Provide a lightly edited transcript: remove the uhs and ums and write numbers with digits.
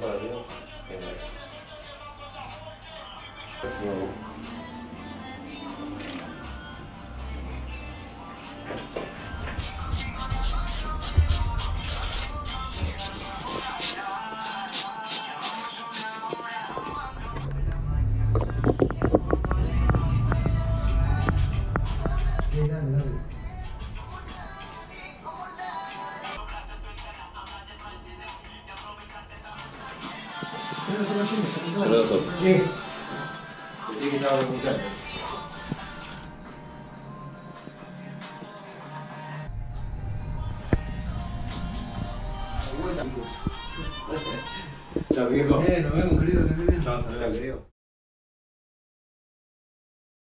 para arriba. Sí. Sí, que estaba escuchando. Chao, viejo. Nos vemos,